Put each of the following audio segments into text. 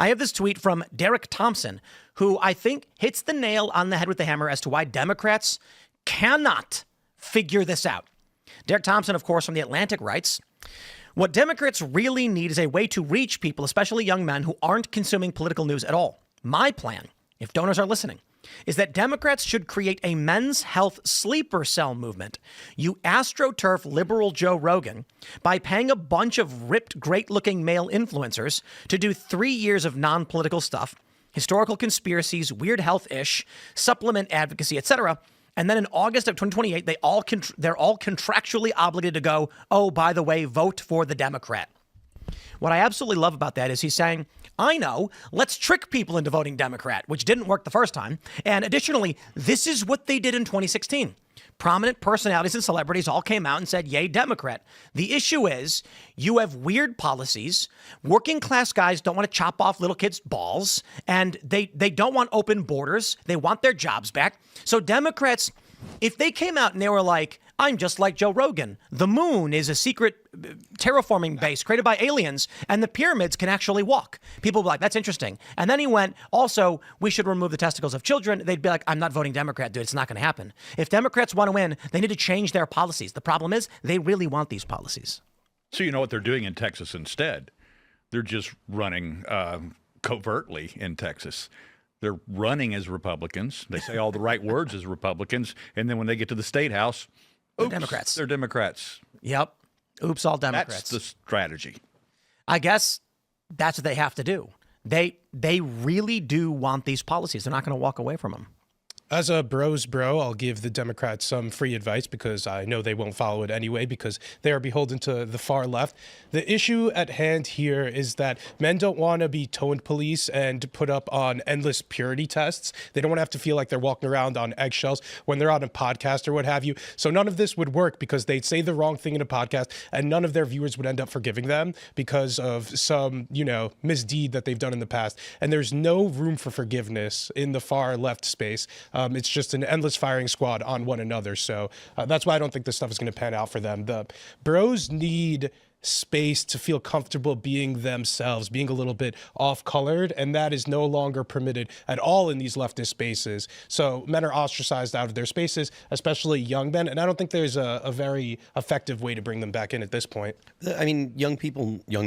I have this tweet from Derek Thompson, who I think hits the nail on the head with the hammer as to why Democrats cannot figure this out. Derek Thompson, of course, from The Atlantic writes, what Democrats really need is a way to reach people, especially young men who aren't consuming political news at all. My plan, if donors are listening, is that Democrats should create a men's health sleeper cell movement. You astroturf liberal Joe Rogan by paying a bunch of ripped, great-looking male influencers to do 3 years of non-political stuff, historical conspiracies, weird health-ish, supplement advocacy, etc., and then in August of 2028, they're all contractually obligated to go, oh, by the way, vote for the Democrat. What I absolutely love about that is he's saying, I know, let's trick people into voting Democrat, which didn't work the first time. And additionally, this is what they did in 2016. Prominent personalities and celebrities all came out and said, yay, Democrat. The issue is you have weird policies. Working class guys don't want to chop off little kids' balls, and they don't want open borders. They want their jobs back. So Democrats, if they came out and they were like, I'm just like Joe Rogan. The moon is a secret terraforming base created by aliens, and the pyramids can actually walk. People would be like, that's interesting. And then he went, also, we should remove the testicles of children. They'd be like, I'm not voting Democrat, dude. It's not going to happen. If Democrats want to win, they need to change their policies. The problem is they really want these policies. So you know what they're doing in Texas instead? They're just running covertly in Texas. They're running as Republicans. They say all the right words as Republicans. And then when they get to the state house, oops, Democrats. They're Democrats. Yep. Oops, all Democrats. That's the strategy. I guess that's what they have to do. They really do want these policies. They're not going to walk away from them. As a bro's bro, I'll give the Democrats some free advice because I know they won't follow it anyway because they are beholden to the far left. The issue at hand here is that men don't want to be tone police and put up on endless purity tests. They don't want to have to feel like they're walking around on eggshells when they're on a podcast or what have you. So none of this would work because they'd say the wrong thing in a podcast and none of their viewers would end up forgiving them because of some, misdeed that they've done in the past. And there's no room for forgiveness in the far left space. It's just an endless firing squad on one another. So that's why I don't think this stuff is going to pan out for them. The bros need space to feel comfortable being themselves, being a little bit off-colored, and that is no longer permitted at all in these leftist spaces. So men are ostracized out of their spaces, especially young men, and I don't think there's a very effective way to bring them back in at this point. I mean, young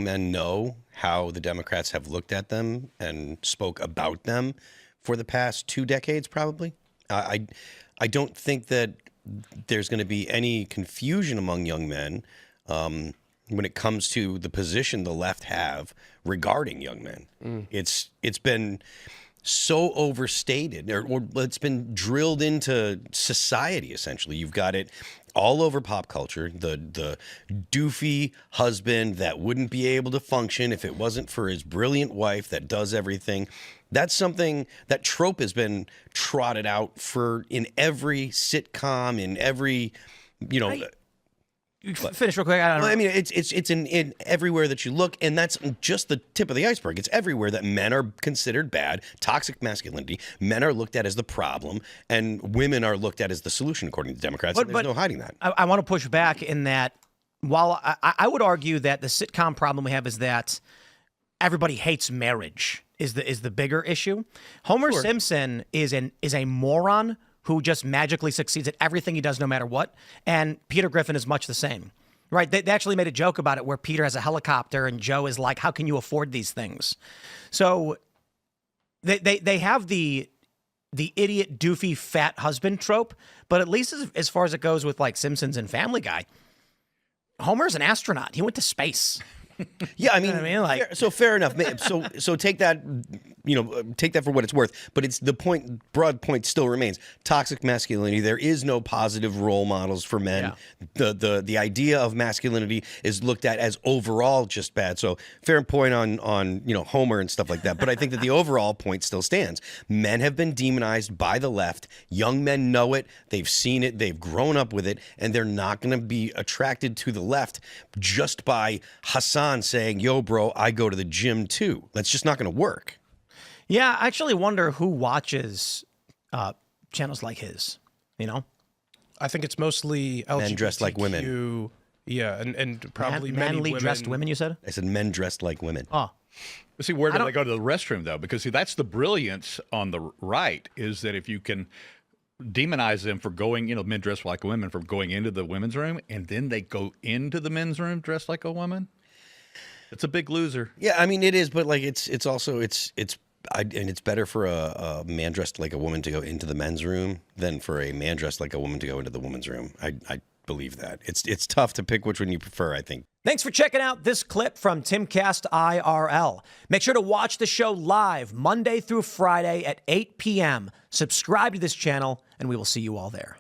men know how the Democrats have looked at them and spoke about them for the past 2 decades, probably. I don't think that there's going to be any confusion among young men when it comes to the position the left have regarding young men. It's been so overstated, or it's been drilled into society, essentially. You've got it all over pop culture, the doofy husband that wouldn't be able to function if it wasn't for his brilliant wife that does everything. That's something, that trope has been trotted out in every sitcom, in every, Finish real quick. I mean, it's in everywhere that you look, and that's just the tip of the iceberg. It's everywhere that men are considered bad, toxic masculinity. Men are looked at as the problem, and women are looked at as the solution, according to Democrats. But there's no hiding that. I want to push back in that while I would argue that the sitcom problem we have is that everybody hates marriage is the bigger issue. Homer Simpson is a moron who just magically succeeds at everything he does no matter what. And Peter Griffin is much the same, right? They actually made a joke about it where Peter has a helicopter and Joe is like, how can you afford these things? So they have the idiot, doofy, fat husband trope, but at least as far as it goes with like Simpsons and Family Guy, Homer's an astronaut. He went to space. Yeah, I mean, so fair enough. So take that, take that for what it's worth. But it's the point. Broad point still remains: toxic masculinity. There is no positive role models for men. Yeah. The idea of masculinity is looked at as overall just bad. So fair point on Homer and stuff like that. But I think that the overall point still stands. Men have been demonized by the left. Young men know it. They've seen it. They've grown up with it, and they're not going to be attracted to the left just by Hassan saying, yo, bro, I go to the gym too. That's just not going to work. Yeah, I actually wonder who watches channels like his, I think it's mostly LGBTQ. Men dressed like women. Yeah, and probably many manly women. dressed women, you said? I said men dressed like women. Oh. See, where do they go to the restroom, though? Because, see, that's the brilliance on the right, is that if you can demonize them for going, men dressed like women, for going into the women's room, and then they go into the men's room dressed like a woman, it's a big loser. Yeah, I mean, it is, but like it's also and it's better for a man dressed like a woman to go into the men's room than for a man dressed like a woman to go into the woman's room. I believe that. It's tough to pick which one you prefer, I think. Thanks for checking out this clip from Timcast IRL. Make sure to watch the show live Monday through Friday at 8 p.m. Subscribe to this channel, and we will see you all there.